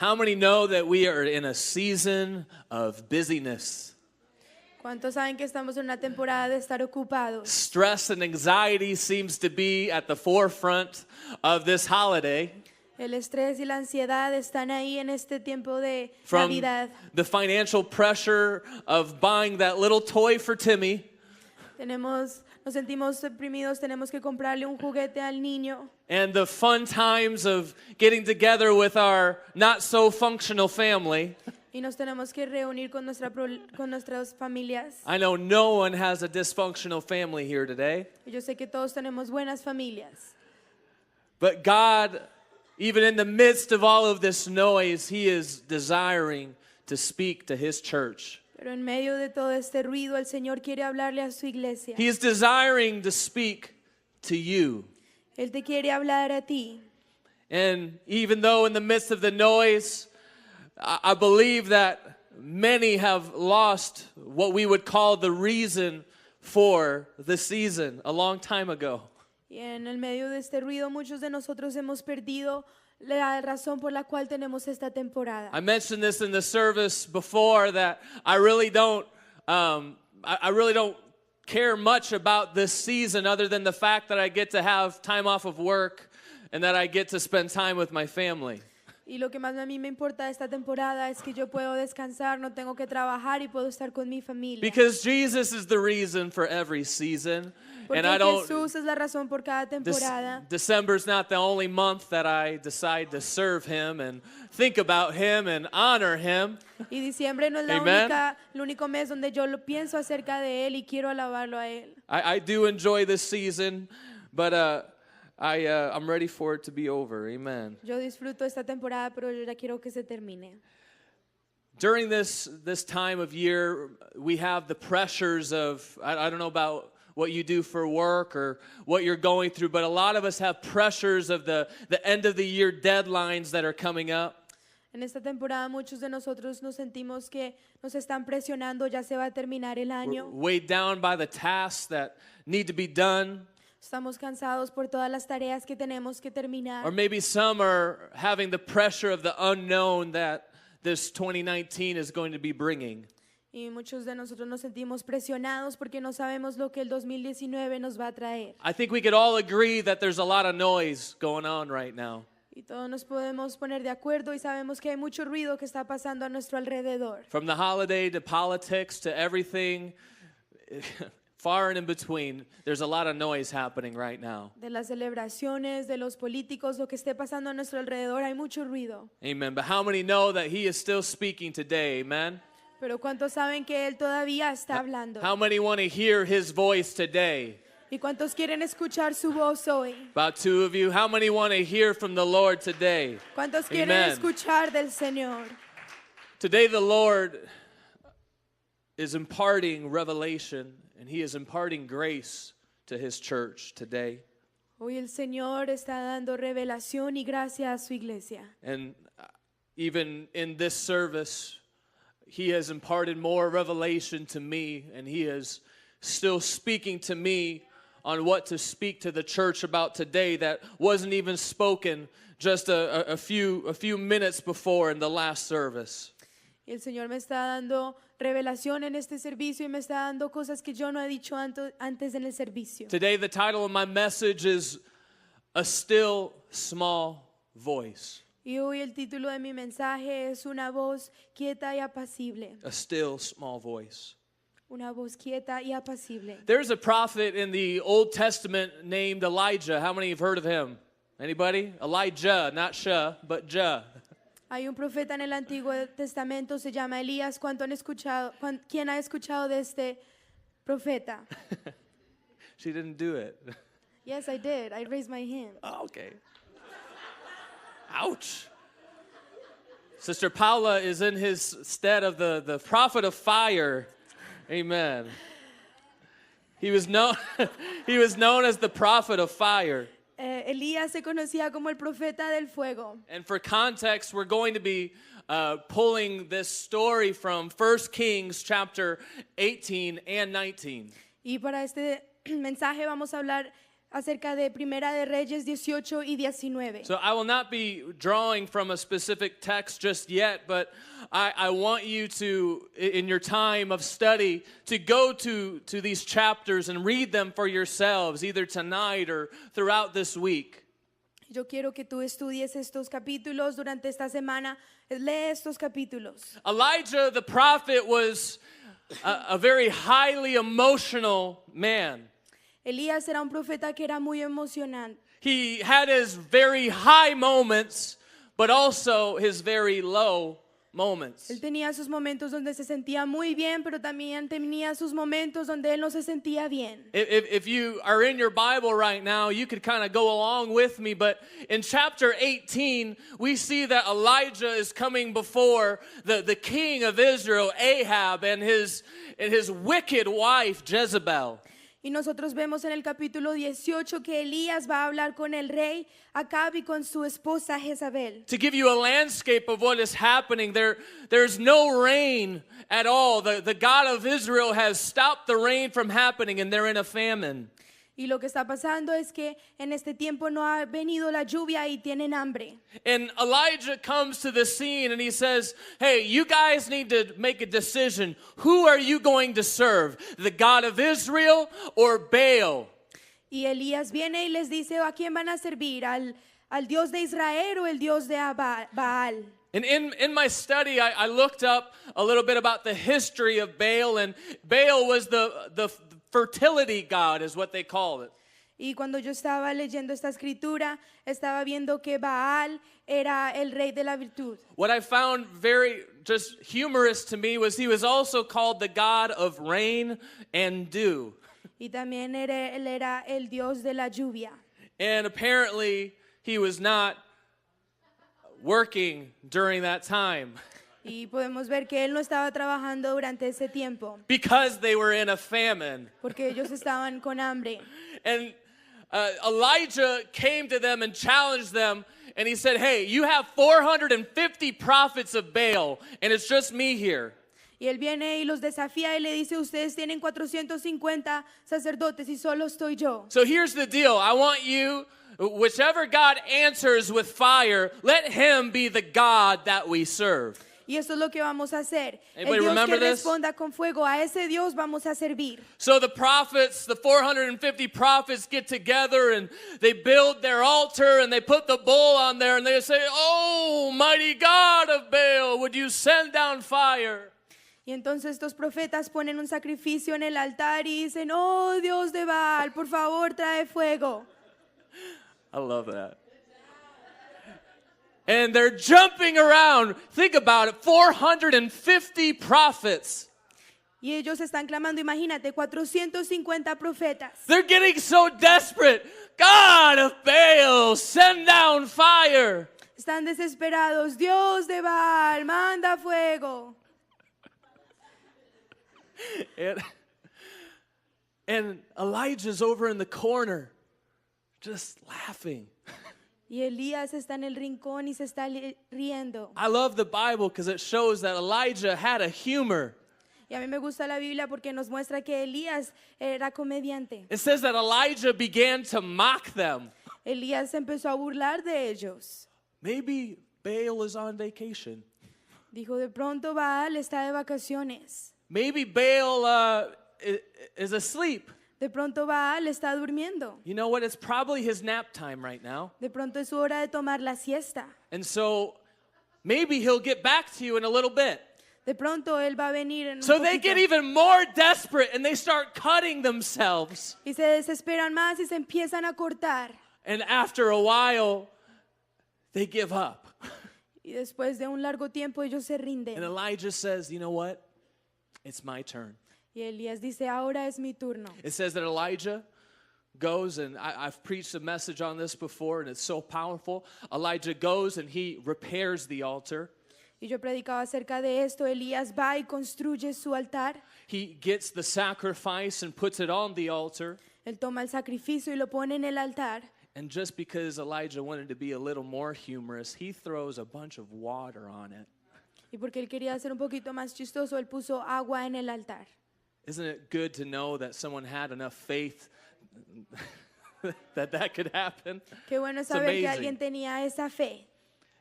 How many know that we are in a season of busyness? ¿Cuántos saben que estamos en una temporada de estar ocupados? Stress and anxiety seems to be at the forefront of this holiday. El estrés y la ansiedad están ahí en este tiempo de From Navidad. the financial pressure of buying that little toy for Timmy. Nos sentimos deprimidos, tenemos que comprarle un juguete al niño. And the fun times of getting together with our not so functional family. Y nos tenemos que reunir con nuestras familias. I know no one has a dysfunctional family here today. Y yo sé que todos tenemos buenas familias. But God, even in the midst of all of this noise, He is desiring to speak to His church. Pero en medio de todo este ruido, el Señor quiere hablarle a su iglesia. He is desiring to speak to you. Él te quiere hablar a ti. And even though in the midst of the noise, I believe that many have lost what we would call the reason for the season a long time ago. Y en el medio de este ruido, muchos de nosotros hemos perdido la razón por la cual tenemos esta temporada. I mentioned this in the service before that I really don't care much about this season other than the fact that I get to have time off of work and that I get to spend time with my family. Y lo que más a mí me importa de esta temporada es que yo puedo descansar, no tengo que trabajar y puedo estar con mi familia. Because Jesus is the reason for every season. Porque And I don't, Jesús es la razón por cada temporada. December's not the only month that I decide to serve Him and think about Him and honor Him. Y diciembre no es el único mes donde yo lo pienso acerca de Él y quiero alabarlo a Él. I do enjoy this season, but I'm ready for it to be over. Amen. Yo disfruto esta temporada, pero yo ya quiero que se termine. During this time of year, we have the pressures of, I don't know about what you do for work or what you're going through, but a lot of us have pressures of the end of the year deadlines that are coming up. En esta temporada muchos de nosotros nos sentimos que nos están presionando, ya se va a terminar el año. We're weighed down by the tasks that need to be done. Estamos cansados por todas las tareas que tenemos que terminar. Or maybe some are having the pressure of the unknown that this 2019 is going to be bringing. Y muchos de nosotros nos sentimos presionados porque no sabemos lo que el 2019 nos va a traer. I think we could all agree that there's a lot of noise going on right now. Y todos nos podemos poner de acuerdo y sabemos que hay mucho ruido que está pasando a nuestro alrededor. From the holiday to politics to everything far and in between, there's a lot of noise happening right now. De las celebraciones, de los políticos, lo que esté pasando a nuestro alrededor, hay mucho ruido. Amen. But how many know that He is still speaking today? Amen. Pero ¿cuántos saben que Él todavía está hablando? How many want to hear His voice today? ¿Y cuántos quieren escuchar su voz hoy? About two of you. How many want to hear from the Lord today? ¿Cuántos quieren Amen. escuchar del Señor? Today the Lord is imparting revelation and He is imparting grace to His church today. Hoy el Señor está dando revelación y gracia a su iglesia. And even in this service, He has imparted more revelation to me, and He is still speaking to me on what to speak to the church about today that wasn't even spoken just a few minutes before in the last service. Y el Señor me está dando revelación en este servicio y me está dando cosas que yo no he dicho antes en el servicio. Today the title of my message is A Still Small Voice. Y hoy el título de mi mensaje es una voz quieta y apacible. A still small voice. Una voz quieta y apacible. There's a prophet in the Old Testament named Elijah. How many have heard of him? Anybody? Elijah, not Shah, but Jah. Hay un profeta en el Antiguo Testamento, se llama Elías. ¿Quién ha escuchado de este profeta? She didn't do it. Yes, I did. I raised my hand. Oh, okay. Ouch. Sister Paula is in his stead of the prophet of fire. Amen. He was known as the prophet of fire. Elías se conocía como el profeta del fuego. And for context, we're going to be pulling this story from 1 Kings chapter 18 and 19. Y para este mensaje vamos a hablar acerca de Primera de Reyes 18 y 19. So I will not be drawing from a specific text just yet, but I want you to, in your time of study, to go to these chapters and read them for yourselves, either tonight or throughout this week. Yo quiero que tú estudies estos capítulos durante esta semana. Lee estos capítulos. Elijah the prophet was a very highly emotional man. Elías era un profeta que era muy emocionante. He had his very high moments, but also his very low moments. Él tenía sus momentos donde se sentía muy bien, pero también tenía sus momentos donde él no se sentía bien. If you are in your Bible right now, you could kind of go along with me, but in chapter 18, we see that Elijah is coming before the king of Israel, Ahab, and his wicked wife, Jezebel. Y nosotros vemos en el capítulo 18 que Elías va a hablar con el rey Acab y con su esposa Jezabel. To give you a landscape of what is happening, there's no rain at all. The God of Israel has stopped the rain from happening, and they're in a famine. Y lo que está pasando es que en este tiempo no ha venido la lluvia y tienen hambre. And Elijah comes to the scene and he says, hey, you guys need to make a decision. Who are you going to serve? The God of Israel or Baal? Y Elías viene y les dice, ¿a quién van a servir? ¿Al Dios de Israel o el Dios de Baal? And in my study, I looked up a little bit about the history of Baal, and Baal was the fertility god, is what they called it. Y cuando yo estaba leyendo esta escritura, estaba viendo que Baal era el rey de la virtud. What I found very just humorous to me was he was also called the god of rain and dew. Y también él era el Dios de la lluvia. And apparently he was not working during that time. Y podemos ver que él no estaba trabajando durante ese tiempo. Because they were in a famine. Porque ellos estaban con hambre. And Elijah came to them and challenged them. And he said, hey, you have 450 prophets of Baal. And it's just me here. Y él viene y los desafía y le dice, ustedes tienen 450 sacerdotes y solo estoy yo. So here's the deal. I want you, whichever God answers with fire, let him be the God that we serve. Y eso es lo que vamos a hacer. Anybody El Dios remember que this? responda con fuego, a ese Dios vamos a servir. So the prophets, the 450 prophets get together and they build their altar and they put the bull on there and they say, oh, mighty God of Baal, would you send down fire? Y entonces estos profetas ponen un sacrificio en el altar y dicen, oh Dios de Baal, por favor trae fuego. I love that. And they're jumping around. Think about it, 450 prophets. Y ellos están clamando, imagínate, 450 profetas. They're getting so desperate. God of Baal, send down fire. Están desesperados. Dios de Baal, manda fuego. And Elijah's over in the corner, just laughing. Y Elías está en el rincón y se está riendo. I love the Bible because it shows that Elijah had a humor. Y a mí me gusta la Biblia porque nos muestra que Elías era comediante. It says that Elijah began to mock them. Elías empezó a burlar de ellos. Maybe Baal is on vacation. Dijo, de pronto Baal está de vacaciones. Maybe Baal is asleep. De pronto Baal está durmiendo. You know what? It's probably his nap time right now. De pronto es su hora de tomar la siesta. And so maybe he'll get back to you in a little bit. De pronto él va a venir en un So they poquito. get even more desperate and they start cutting themselves. Y se desesperan más y se empiezan a cortar. And after a while, they give up. Y después de un largo tiempo ellos se And rinden. Elijah says, you know what? It's my turn. Y Elías dice, ahora es mi turno. It says that Elijah goes, and I've preached a message on this before, and it's so powerful. Elijah goes and he repairs the altar. Y yo predicaba acerca de esto. Elías va y construye su altar. He gets the sacrifice and puts it on the altar. Él toma el sacrificio y lo pone en el altar. And just because Elijah wanted to be a little more humorous, he throws a bunch of water on it. Y porque él quería ser un poquito más chistoso, él puso agua en el altar. Isn't it good to know that someone had enough faith that could happen. Qué bueno It's saber que amazing. alguien tenía esa fe.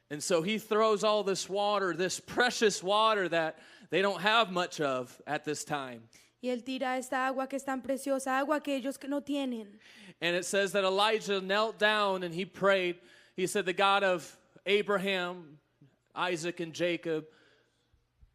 And so he throws all this water, this precious water that they don't have much of at this time. Y él tira esta agua que es tan preciosa, agua que ellos no tienen. And it says that Elijah knelt down and he prayed. He said, the God of Abraham, Isaac, and Jacob,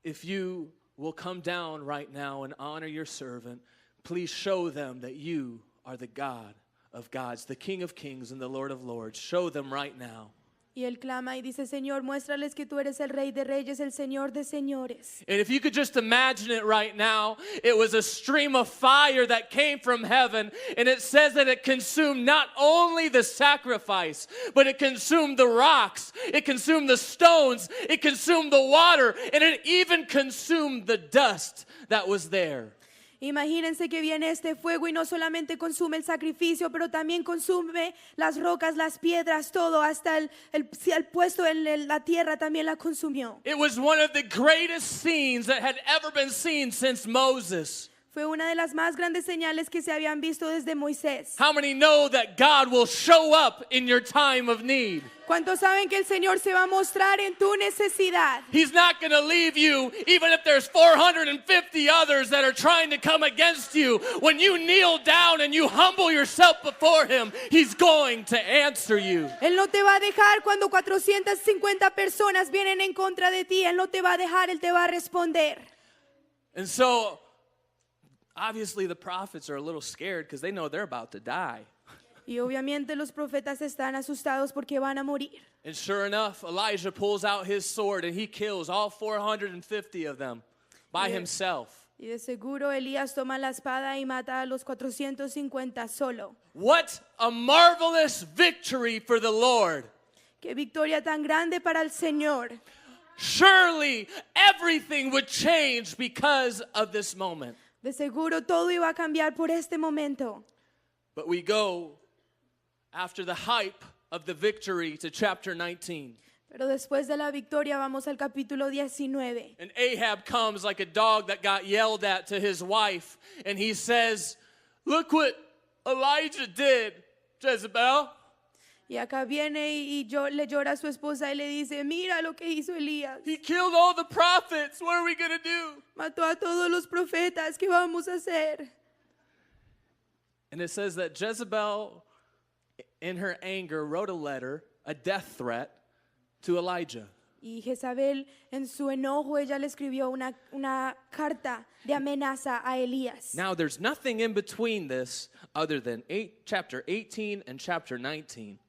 if you will come down right now and honor your servant, please show them that you are the God of gods, the King of kings and the Lord of lords. Show them right now. Y él clama y dice, Señor, muéstrales que tú eres el Rey de Reyes, el Señor de Señores. And if you could just imagine it right now, it was a stream of fire that came from heaven. And it says that it consumed not only the sacrifice, but it consumed the rocks, it consumed the stones, it consumed the water, and it even consumed the dust that was there. Imagínense que viene este fuego y no solamente consume el sacrificio, pero también consume las rocas, las piedras, todo, hasta el puesto en la tierra también la consumió. It was one of the greatest scenes that had ever been seen since Moses. Fue una de las más grandes señales que se habían visto desde Moisés. How many know that God will show up in your time of need? ¿Cuántos saben que el Señor se va a mostrar en tu necesidad? He's not going to leave you even if there's 450 others that are trying to come against you. When you kneel down and you humble yourself before Him, He's going to answer you. Él no te va a dejar cuando 450 personas vienen en contra de ti. Él no te va a dejar, Él te va a responder. And so, obviously the prophets are a little scared because they know they're about to die. Y obviamente los profetas están asustados porque van a morir. And sure enough, Elijah pulls out his sword and he kills all 450 of them by himself. Y de seguro Elías toma la espada y mata a los 450 solo. What a marvelous victory for the Lord. Qué victoria tan grande para el Señor. Surely everything would change because of this moment. De seguro todo iba a cambiar por este momento. But we go after the hype of the victory to chapter 19. Pero después de la victoria vamos al capítulo 19. And Ahab comes like a dog that got yelled at to his wife. And he says, look what Elijah did, Jezebel. Y acá viene le llora a su esposa y le dice, mira lo que hizo Elías. He killed all the prophets. What are we going to do? Mató a todos los profetas. ¿Qué vamos a hacer? And it says that Jezebel, in her anger, wrote a letter, a death threat, to Elijah. Y Jezabel, en su enojo, ella le escribió una carta de amenaza a Elías. Now, there's nothing in between this other than chapter 18 and chapter 19.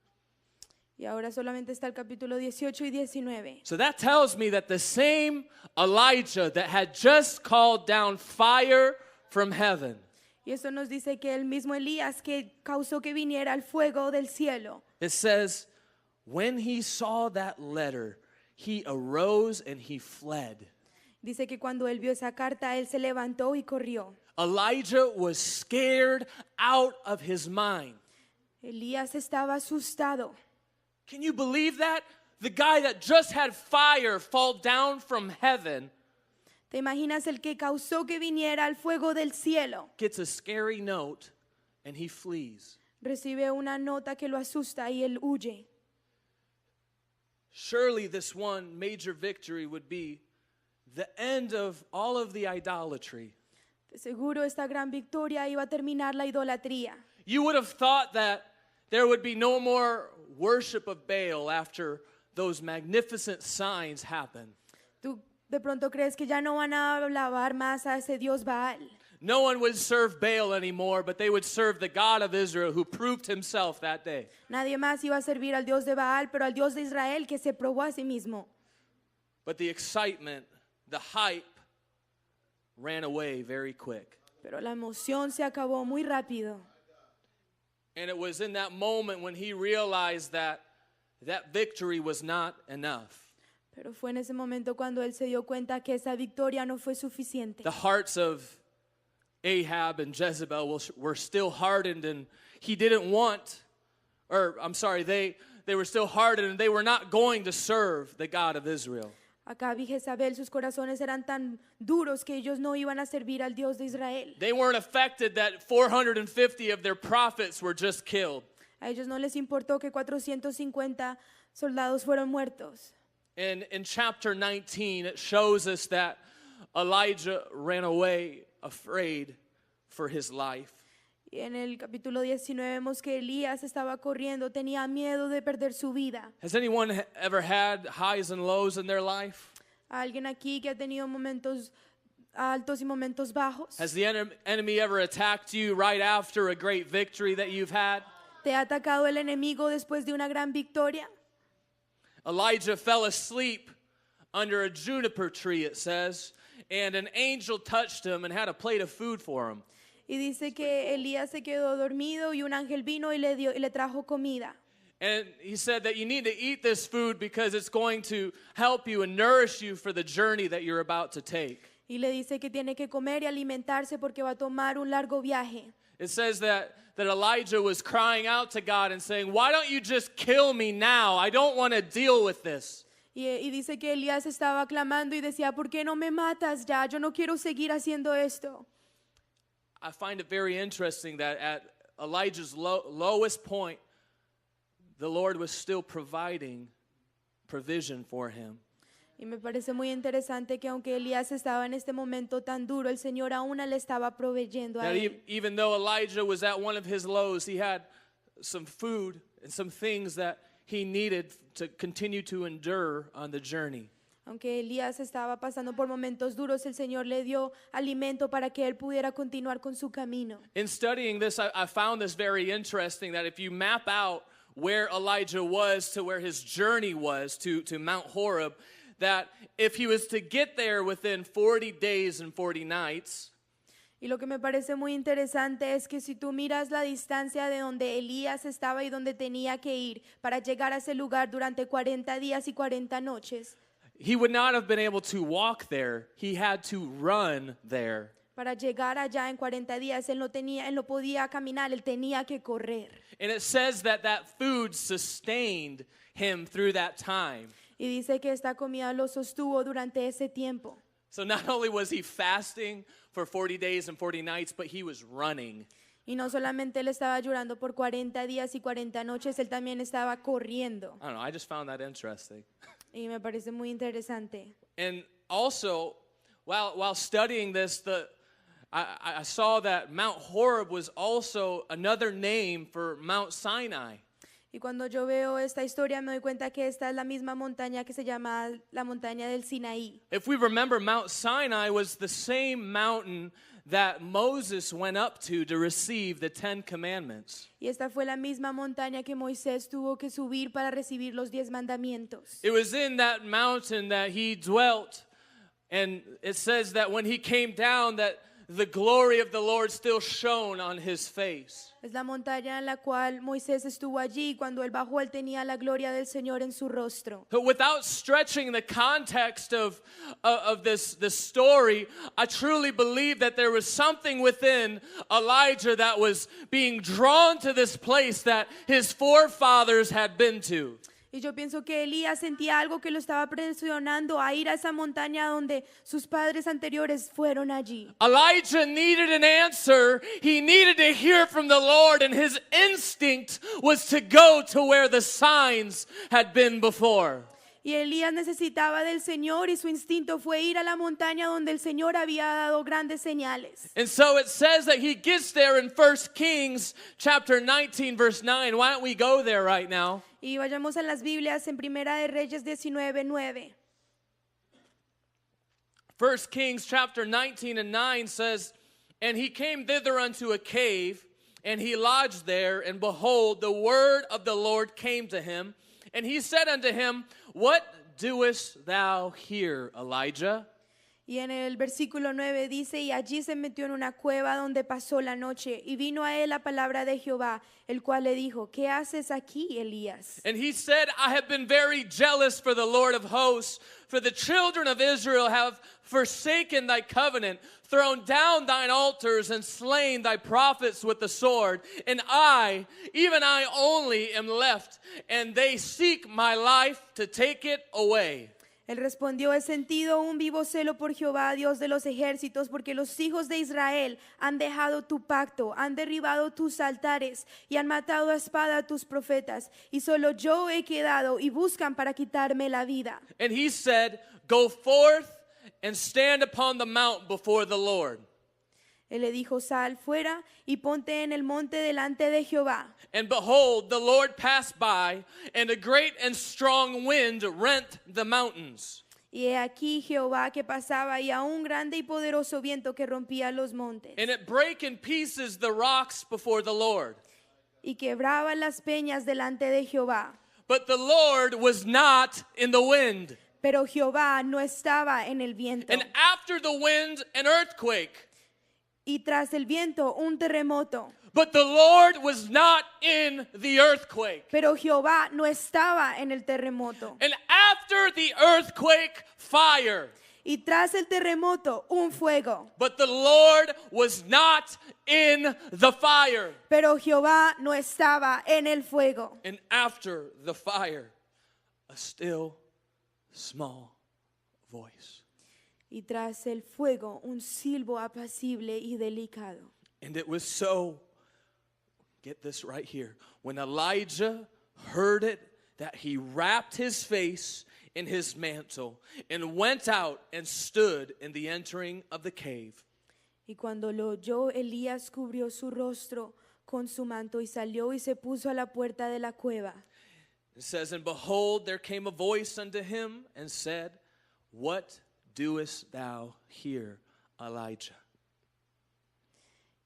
Y ahora solamente está el capítulo 18 y 19. So that tells me that the same Elijah that had just called down fire from heaven, Y eso nos dice que el mismo Elías que causó que viniera el fuego del cielo. it says, when he saw that letter, he arose and he fled. Dice que cuando él vio esa carta, él se levantó y corrió. Elijah was scared out of his mind. Elías estaba asustado. Can you believe that? The guy that just had fire fall down from heaven ¿Te imaginas el que causó que viniera el fuego del cielo? gets a scary note and he flees. Recibe una nota que lo asusta y él huye. Surely this one major victory would be the end of all of the idolatry. De seguro esta gran victoria iba a terminar la idolatría. You would have thought that there would be no more worship of Baal after those magnificent signs happen. Tú de pronto crees que ya no van a alabar más a ese Dios Baal. No one would serve Baal anymore, but they would serve the God of Israel who proved himself that day. Nadie más iba a servir al Dios de Baal, pero al Dios de Israel que se probó a sí mismo. But the excitement, the hype, ran away very quick. Pero la emoción se acabó muy rápido. And it was in that moment when he realized that that victory was not enough. Pero fue en ese momento cuando él se dio cuenta que esa victoria no fue suficiente. The hearts of Ahab and Jezebel were still hardened, and he didn't want, they were still hardened, and they were not going to serve the God of Israel. Acab y Jezabel, sus corazones eran tan duros que ellos no iban a servir al Dios de Israel. They weren't affected that 450 of their prophets were just killed. A ellos no les importó que 450 soldados fueron muertos. And in chapter 19, it shows us that Elijah ran away afraid for his life. Y en el capítulo 19 vemos que Elías estaba corriendo, tenía miedo de perder su vida. Has anyone ever had highs and lows in their life? ¿Alguien aquí que ha tenido momentos altos y momentos bajos? Has the enemy ever attacked you right after a great victory that you've had? ¿Te ha atacado el enemigo después de una gran victoria? Elijah fell asleep under a juniper tree, it says, and an angel touched him and had a plate of food for him. Y dice que Elías se quedó dormido y un ángel vino y le trajo comida. And he said that you need to eat this food because it's going to help you and nourish you for the journey that you're about to take. Y le dice que tiene que comer y alimentarse porque va a tomar un largo viaje. It says that Elijah was crying out to God and saying, why don't you just kill me now? I don't want to deal with this. Y dice que Elías estaba clamando y decía, ¿por qué no me matas ya? Yo no quiero seguir haciendo esto. I find it very interesting that at Elijah's lowest point, the Lord was still providing provision for him. Y me parece muy interesante que aunque Elías estaba en este momento tan duro, el Señor aún le estaba proveyendo a That él. even though Elijah was at one of his lows, he had some food and some things that he needed to continue to endure on the journey. Aunque Elías estaba pasando por momentos duros, el Señor le dio alimento para que él pudiera continuar con su camino. In studying this, I found this very interesting, that if you map out where Elijah was to where his journey was to Mount Horeb, that if he was to get there within 40 days and 40 nights, Y lo que me parece muy interesante es que si tú miras la distancia de donde Elías estaba y donde tenía que ir para llegar a ese lugar durante 40 días y 40 noches, he would not have been able to walk there. He had to run there. para llegar allá en 40 días él no podía caminar, él tenía que correr. And it says that food sustained him through that time. Y dice que esta comida lo sostuvo durante ese tiempo. So not only was he fasting for 40 days and 40 nights, but he was running. Y no solamente él estaba llorando por 40 días y 40 noches, él también estaba corriendo. I don't know, I just found that interesting. Y me parece muy interesante. And also, while studying this, I saw that Mount Horeb was also another name for Mount Sinai. Y cuando yo veo esta historia me doy cuenta que esta es la misma montaña que se llama la montaña del Sinaí. If we remember, Mount Sinai was the same mountain that Moses went up to receive the 10 Commandments. Y esta fue la misma montaña que Moisés tuvo que subir para recibir los 10 mandamientos. It was in that mountain that he dwelt, and it says that when he came down, that the glory of the Lord still shone on his face. Es la montaña en la cual Moisés estuvo allí y cuando él bajó él tenía la gloria del Señor en su rostro. But without stretching the context of this story, I truly believe that there was something within Elijah that was being drawn to this place that his forefathers had been to. Y yo pienso que Elías sentía algo que lo estaba presionando a ir a esa montaña donde sus padres anteriores fueron allí. Elijah needed an answer. He needed to hear from the Lord, and his instinct was to go to where the signs had been before. Y Elías necesitaba del Señor y su instinto fue ir a la montaña donde el Señor había dado grandes señales. And so it says that he gets there in 1 Kings chapter 19 verse 9. Why don't we go there right now? Y vayamos a las Biblias en Primera de Reyes 19:9. 1 Kings chapter 19 and 9 says, "And he came thither unto a cave, and he lodged there, and behold, the word of the Lord came to him. And he said unto him, What doest thou here, Elijah?" Y en el versículo 9 dice, y allí se metió en una cueva donde pasó la noche, y vino a él la palabra de Jehová, el cual le dijo, ¿qué haces aquí, Elías? And he said, I have been very jealous for the Lord of hosts, for the children of Israel have forsaken thy covenant, thrown down thine altars, and slain thy prophets with the sword. And I, even I only, am left, and they seek my life to take it away. Él respondió, he sentido un vivo celo por Jehová, Dios de los ejércitos, porque los hijos de Israel han dejado tu pacto, han derribado tus altares y han matado a espada a tus profetas. Y solo yo he quedado y buscan para quitarme la vida. And he said, go forth and stand upon the mount before the Lord. Él le dijo, sal fuera y ponte en el monte delante de Jehová. And behold, the Lord passed by, and a great and strong wind rent the mountains. Y he aquí Jehová que pasaba y a un grande y poderoso viento que rompía los montes. And it brake in pieces the rocks before the Lord. Y quebraba las peñas delante de Jehová. But the Lord was not in the wind. Pero Jehová no estaba en el viento. And after the wind, an earthquake. Y tras el viento un terremoto. But the Lord was not in the earthquake. Pero Jehová no estaba en el terremoto. And after the earthquake, fire. Y tras el terremoto un fuego. But the Lord was not in the fire. Pero Jehová no estaba en el fuego. And after the fire, a still small voice. Y tras el fuego un silbo apacible y delicado. And it was so, get this right here, when Elijah heard it, that he wrapped his face in his mantle and went out and stood in the entering of the cave. Y cuando lo oyó, Elías cubrió su rostro con su manto y salió y se puso a la puerta de la cueva. It says, and behold, there came a voice unto him and said, what doest thou here, Elijah?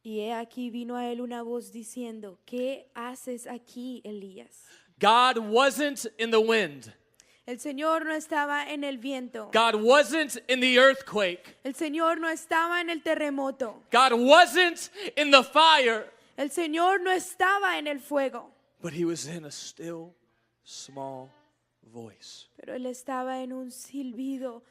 Y he aquí vino a él una voz diciendo, ¿qué haces aquí, Elías? God wasn't in the wind. El Señor no estaba en el viento. God wasn't in the earthquake. El Señor no estaba en el terremoto. God wasn't in the fire. El Señor no estaba en el fuego. But he was in a still, small voice. Pero él estaba en un silbido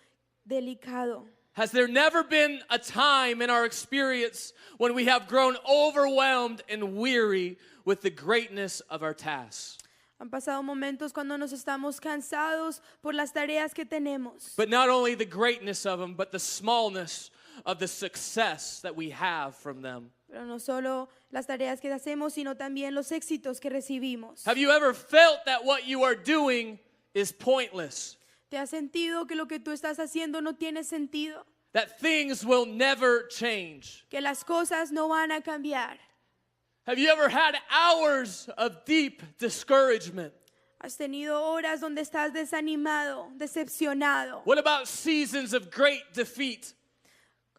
delicado. Has there never been a time in our experience when we have grown overwhelmed and weary with the greatness of our tasks? Han pasado momentos cuando nos estamos cansados por las tareas que tenemos. But not only the greatness of them, but the smallness of the success that we have from them. Pero no solo las tareas que hacemos, sino también los éxitos que recibimos. Have you ever felt that what you are doing is pointless? ¿Te has sentido que lo que tú estás haciendo no tiene sentido? That things will never change? Que las cosas no van a cambiar. Have you ever had hours of deep discouragement? ¿Has tenido horas donde estás desanimado, decepcionado? What about seasons of great defeat?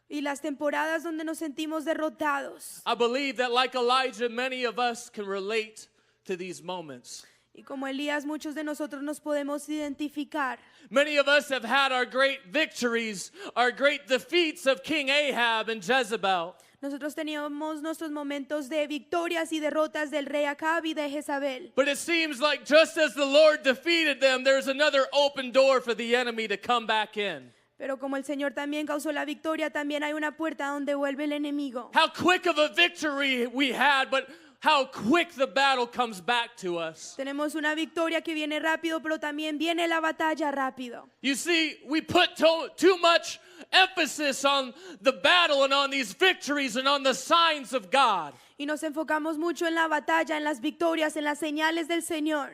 Y las temporadas donde nos sentimos derrotados. I believe that like Elijah, many of us can relate to these moments. Y como Elías, muchos de nosotros nos podemos identificar. Many of us have had our great victories, our great defeats of King Ahab and Jezebel. Nosotros teníamos nuestros momentos de victorias y derrotas del rey Acab y de Jezabel. But it seems like just as the Lord defeated them, there's another open door for the enemy to come back in. Pero como el Señor también causó la victoria, también hay una puerta donde vuelve el enemigo. How quick of a victory we had, but how quick the battle comes back to us. Tenemos una victoria que viene rápido, pero también viene la batalla rápido. You see, we put too much emphasis on the battle and on these victories and on the signs of God. Y nos enfocamos mucho en la batalla, en las victorias, en las señales del Señor.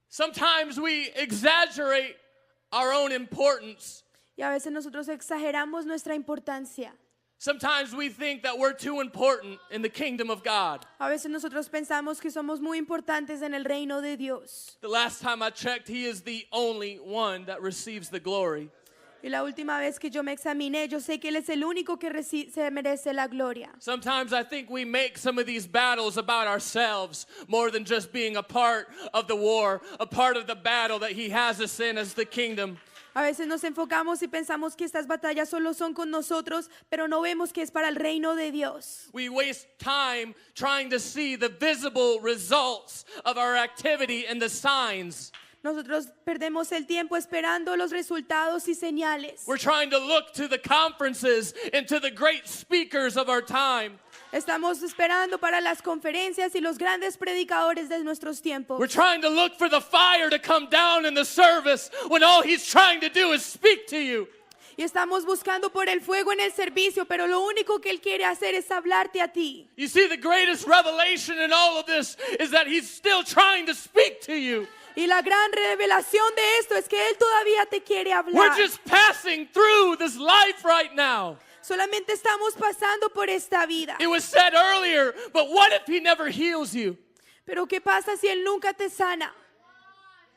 Sometimes we exaggerate our own importance. Y a veces nosotros exageramos nuestra importancia. Sometimes we think that we're too important in the kingdom of God. A veces nosotros pensamos que somos muy importantes en el reino de Dios. The last time I checked, He is the only one that receives the glory. Y la última vez que yo me examiné, yo sé que Él es el único que se merece la gloria. Sometimes I think we make some of these battles about ourselves more than just being a part of the war, a part of the battle that He has us in as the kingdom. A veces nos enfocamos y pensamos que estas batallas solo son con nosotros, pero no vemos que es para el reino de Dios. We waste time trying to see the visible results of our activity and the signs. Nosotros perdemos el tiempo esperando los resultados y señales. We're trying to look to the conferences and to the great speakers of our time. Estamos esperando para las conferencias y los grandes predicadores de nuestros tiempos. We're trying to look for the fire to come down in the service when all he's trying to do is speak to you. Y estamos buscando por el fuego en el servicio, pero lo único que Él quiere hacer es hablarte a ti. You see, the greatest revelation in all of this is that he's still trying to speak to you. Y la gran revelación de esto es que Él todavía te quiere hablar. We're just passing through this life right now. Solamente estamos pasando por esta vida. It was said earlier, but what if he never heals you? Pero ¿qué pasa si Él nunca te sana?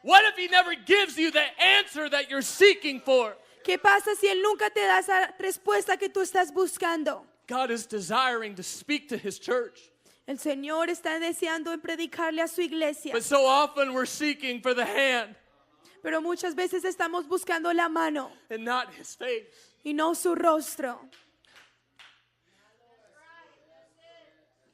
What if he never gives you the answer that you're seeking for? ¿Qué pasa si Él nunca te da esa respuesta que tú estás buscando? God is desiring to speak to his church. El Señor está deseando en predicarle a su iglesia. But so often we're seeking for the hand Pero muchas veces estamos buscando la mano and not his face. y no su rostro.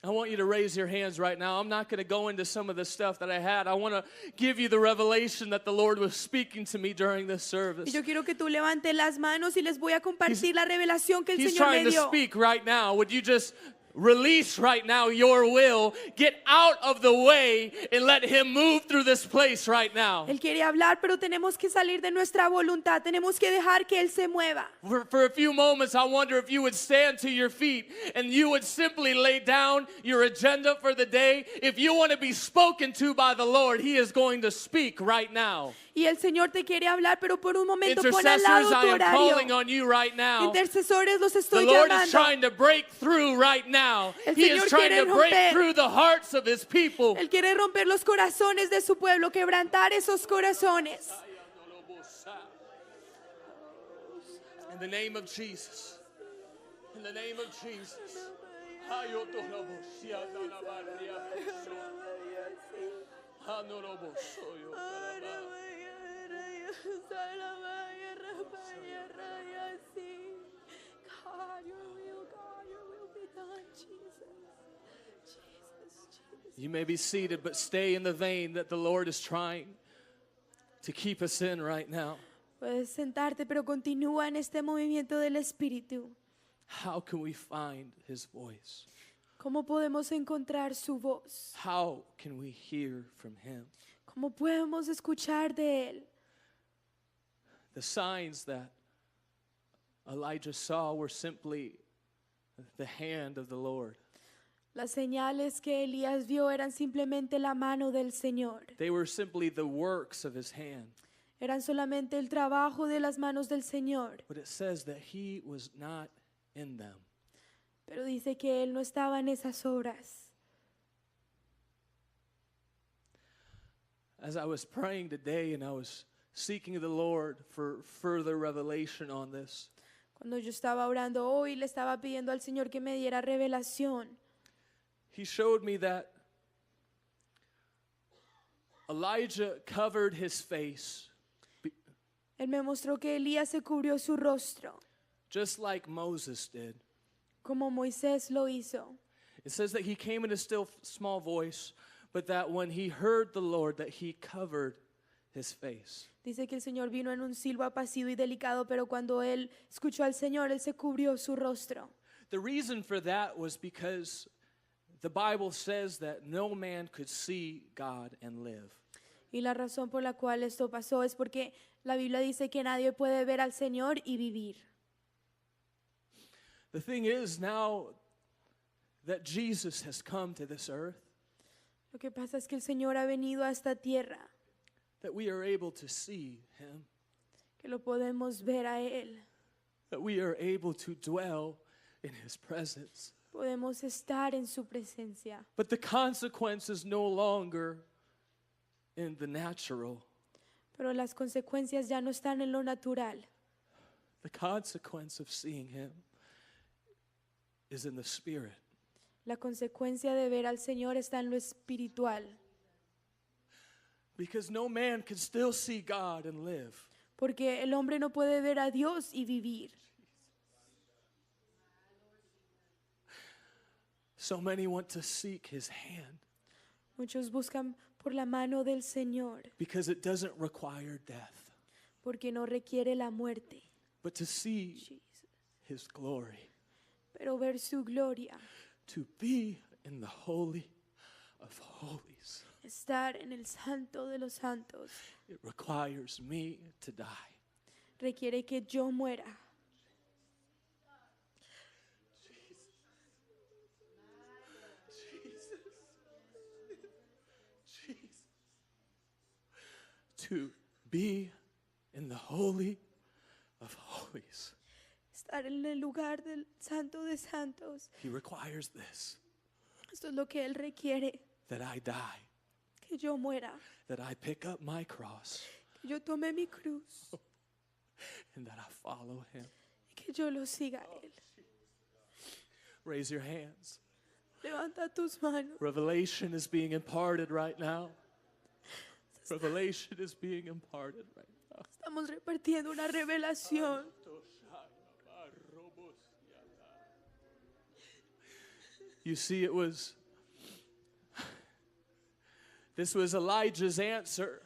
I want you to raise your hands right now. I'm not going to go into some of the stuff that I had. I want to give you the revelation that the Lord was speaking to me during this service. Y yo quiero que tú levantes las manos y les voy a compartir la revelación que el He's Señor trying me to dio. speak right now. Would you just release right now your will? Get out of the way and let him move through this place right now. Él quiere hablar, pero tenemos que salir de nuestra voluntad. Tenemos que dejar que Él se mueva. For a few moments, I wonder if you would stand to your feet and you would simply lay down your agenda for the day. If you want to be spoken to by the Lord, he is going to speak right now. Y el Señor te quiere hablar, pero por un momento pon al Intercessors, lado I tu am calling horario. on you right now. Intercesores, los The estoy Lord is llamando. trying to break through right now. El He Señor is trying quiere to break romper. through the hearts of his people. Él quiere romper los corazones de su pueblo, quebrantar esos corazones. In the name of Jesus. In the name of Jesus. God, your will be done, Jesus. You may be seated, but stay in the vein that the Lord is trying to keep us in right now. Puedes sentarte, pero continúa en este movimiento del Espíritu. How can we find his voice? ¿Cómo podemos encontrar su voz? How can we hear from him? ¿Cómo podemos escuchar de Él? The signs that Elijah saw were simply the hand of the Lord. Las señales que Elías vio eran simplemente la mano del Señor. They were simply the works of his hand. Eran solamente el trabajo de las manos del Señor. But it says that he was not in them. Pero dice que Él no estaba en esas obras. As I was praying today and I was seeking the Lord for further revelation on this, Cuando yo estaba orando hoy, le estaba pidiendo al Señor que me diera revelación. he showed me that Elijah covered his face Él me mostró que Elías se cubrió su rostro, just like Moses did. como Moisés lo hizo. It says that he came in a still small voice, but that when he heard the Lord, that he covered his face. Dice que el Señor vino en un silbo apacido y delicado, pero cuando Él escuchó al Señor, Él se cubrió su rostro. The reason for that was because the Bible says that no man could see God and live. Y la razón por la cual esto pasó es porque la Biblia dice que nadie puede ver al Señor y vivir. The thing is, now that Jesus has come to this earth, Lo que pasa es que el Señor ha venido a esta tierra, that we are able to see him, que lo podemos ver a Él. that we are able to dwell in his presence. Podemos estar en su presencia. But the consequence is no longer in the natural. Pero las consecuencias ya no están en lo natural. The consequence of seeing him is in the spirit. La consecuencia de ver al Señor está en lo espiritual. Because no man can still see God and live. Porque el hombre no puede ver a Dios y vivir. So many want to seek his hand. Muchos buscan por la mano del Señor, because it doesn't require death, porque no requiere la muerte, but to see Jesus, his glory, pero ver su gloria, to be in the Holy of Holies. estar en el Santo de los Santos, It requires me to die. requiere que yo muera. Jesus. To be in the Holy of Holies. Estar en el lugar del Santo de Santos. He requires this, Esto es lo que Él requiere, that I die, que yo muera, that I pick up my cross, que yo tome mi cruz and that I follow him. y que yo lo siga a Él. Raise your hands. Levanta tus manos. Revelation is being imparted right now. Revelation is being imparted right now. Estamos repartiendo una revelación. You see, this was Elijah's answer.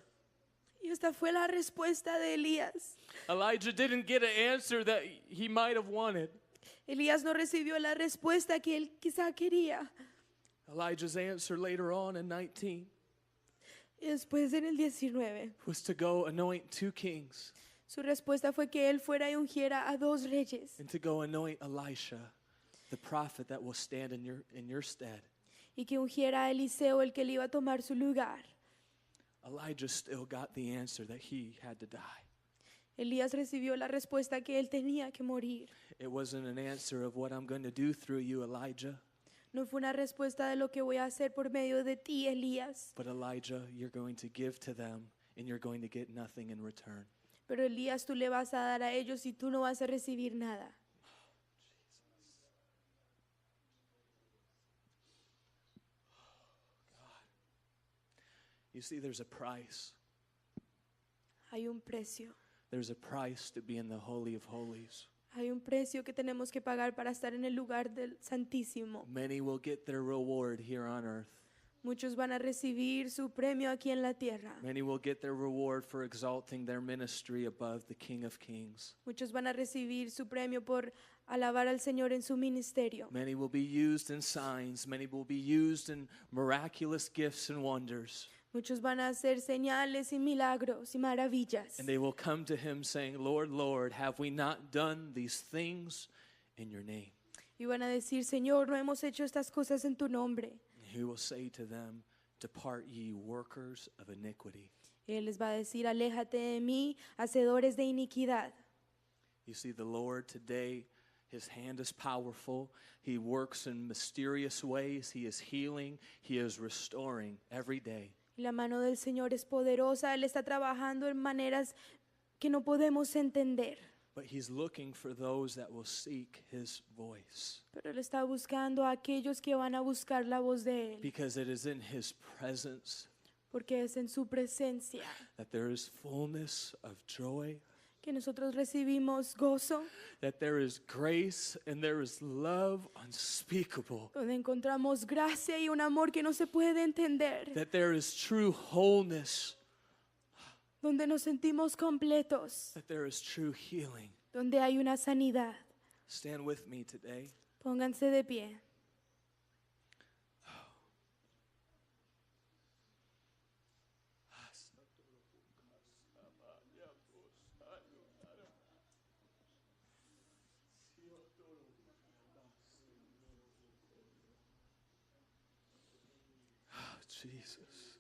Y esta fue la respuesta de Elías. Elijah didn't get an answer that he might have wanted. Elías no recibió la respuesta que él quizá quería. Elijah's answer later on in 19 Y después en el 19, was to go anoint 2 kings su respuesta fue que él fuera y ungiera a 2 reyes and to go anoint Elisha, the prophet that will stand in your stead. y que ungiera a Eliseo, el que le iba a tomar su lugar. Elijah still got the answer that he had to die. Elías recibió la respuesta que él tenía que morir. It wasn't an answer of what I'm going to do through you, Elijah. No fue una respuesta de lo que voy a hacer por medio de ti, Elías. But Elijah, you're going to give to them and you're going to get nothing in return. Pero Elías, tú le vas a dar a ellos y tú no vas a recibir nada. You see, there's a price. Hay un precio. There's a price to be in the Holy of Holies. Hay un precio que tenemos que pagar para estar en el lugar del Santísimo. Many will get their reward here on earth. Muchos van a recibir su premio aquí en la tierra. Many will get their reward for exalting their ministry above the King of Kings. Muchos van a recibir su premio por alabar al Señor en su ministerio. Many will be used in signs. Many will be used in miraculous gifts and wonders. Muchos van a hacer señales y milagros y maravillas. And they will come to him saying, Lord, Lord, have we not done these things in your name? Y van a decir, Señor, no hemos hecho estas cosas en tu nombre. And he will say to them, depart ye workers of iniquity. Y Él les va a decir, aléjate de mí, hacedores de iniquidad. You see, the Lord today, his hand is powerful. He works in mysterious ways. He is healing. He is restoring every day. Y la mano del Señor es poderosa. Él está trabajando en maneras que no podemos entender. But he's looking for those that will seek his voice. Pero Él está buscando a aquellos que van a buscar la voz de Él. Because it is in his presence Porque es en su presencia that there is fullness of joy, que nosotros recibimos gozo, that there is grace and there is love unspeakable, donde encontramos gracia y un amor que no se puede entender, that there is true wholeness, donde nos sentimos completos, that there is true healing. donde hay una sanidad. Stand with me today. Pónganse de pie. Jesus.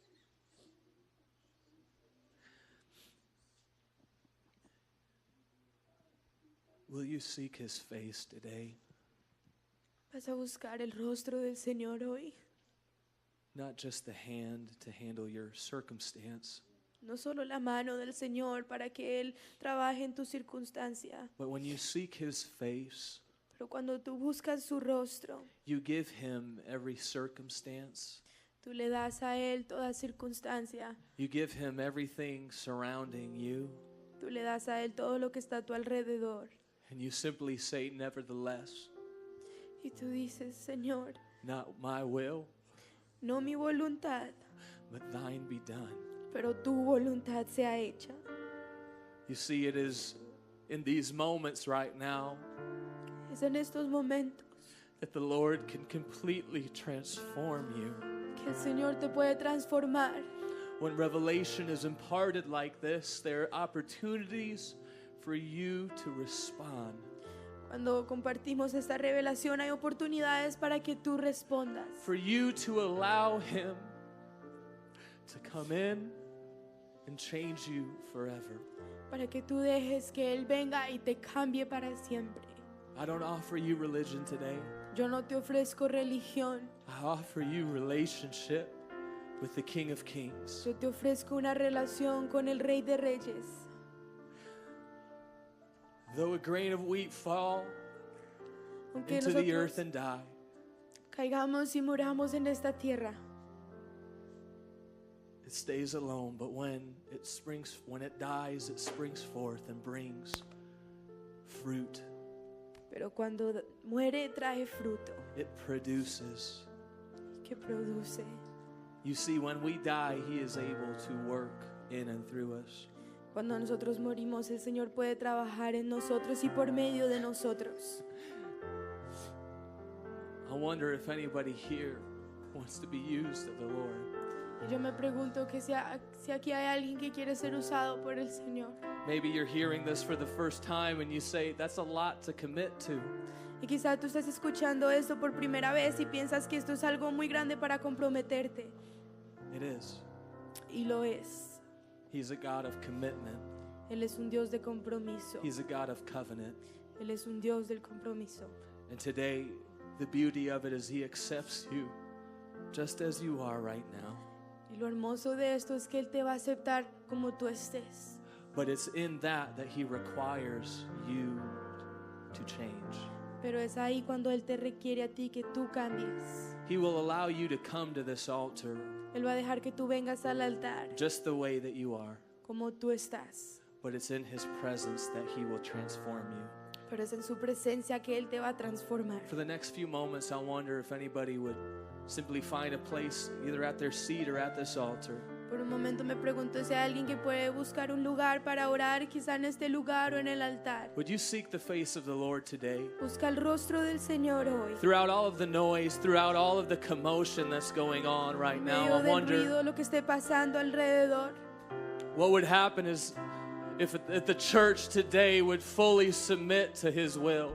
Will you seek his face today? Vas a buscar el rostro del Señor hoy. Not just the hand to handle your circumstance, No solo la mano del Señor para que Él trabaje en tu circunstancia, but when you seek his face, pero cuando tú buscas su rostro, you give him every circumstance. tú le das a Él toda circunstancia. You give him everything surrounding you, Tú le das a Él todo lo que está a tu alrededor. and you simply say, nevertheless, Y tú dices, Señor, not my will, no mi voluntad, but thine be done. pero tu voluntad sea hecha. You see, it is in these moments right now Es en estos momentos that the Lord can completely transform you. que el Señor te puede transformar. When revelation is imparted like this, there are opportunities for you to respond. Cuando compartimos esta revelación hay oportunidades para que tú respondas, For you to allow Him to come in and change you forever. para que tú dejes que Él venga y te cambie para siempre. I don't offer you religion today. Yo no te ofrezco religión, I offer you relationship with the King of Kings. yo te ofrezco una relación con el Rey de Reyes. Though a grain of wheat fall Aunque into the earth nosotros and die, caigamos y muramos en esta tierra, it stays alone, but when it dies, it springs forth and brings fruit. pero cuando muere trae fruto It produces. que produce. You see, when we die, He is able to work in and through us. Cuando nosotros morimos, el Señor puede trabajar en nosotros y por medio de nosotros. I wonder if anybody here wants to be used of the Lord. Y yo me pregunto que si aquí hay alguien que quiere ser usado por el Señor. Maybe you're hearing this for the first time and you say, that's a lot to commit to. Y quizá tú estés escuchando esto por primera vez y piensas que esto es algo muy grande para comprometerte. It is. Y lo es. He's a God of commitment. Él es un Dios de compromiso. He's a God of covenant. Él es un Dios del compromiso. And today, the beauty of it is He accepts you just as you are right now. Y lo hermoso de esto es que Él te va a aceptar como tú estés. But it's in that He requires you to change. Pero es ahí cuando Él te requiere a ti que tú cambies. He will allow you to come to this altar Él va a dejar que tú vengas al altar just the way that you are. como tú estás. But it's in His presence that He will transform you. Pero es en su presencia que Él te va a transformar. For the next few moments, I wonder if anybody would simply find a place either at their seat or at this altar. Por un momento me pregunto si hay alguien que puede buscar un lugar para orar, quizá en este lugar o en el altar. Would you seek the face of the Lord today? Busca el rostro del Señor hoy. Throughout all of the noise, throughout all of the commotion that's going on right En now, medio I del wonder ruido, lo que esté pasando alrededor. what would happen is if the church today would fully submit to His will.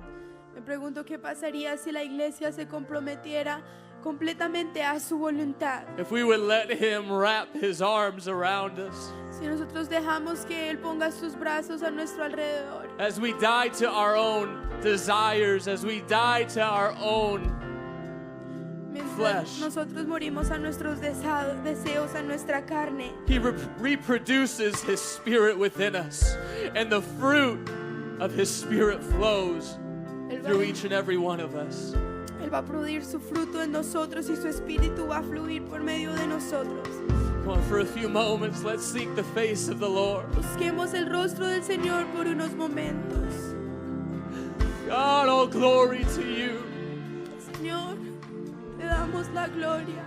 Me pregunto qué pasaría si la iglesia se comprometiera completamente a su voluntad. If we would let Him wrap His arms around us. Si nosotros dejamos que Él ponga sus brazos a nuestro alrededor. As we die to our own desires, as we die to our own Mientras flesh. nosotros morimos a nuestros deseos, a nuestra carne. He reproduces His Spirit within us, and the fruit of His Spirit flows Él through va, each and every one of us. Él va a producir su fruto en nosotros y su espíritu va a fluir por medio de nosotros. Come on, for a few moments, let's seek the face of the Lord. Busquemos el rostro del Señor por unos momentos. God, all glory to you. Señor, te damos la gloria.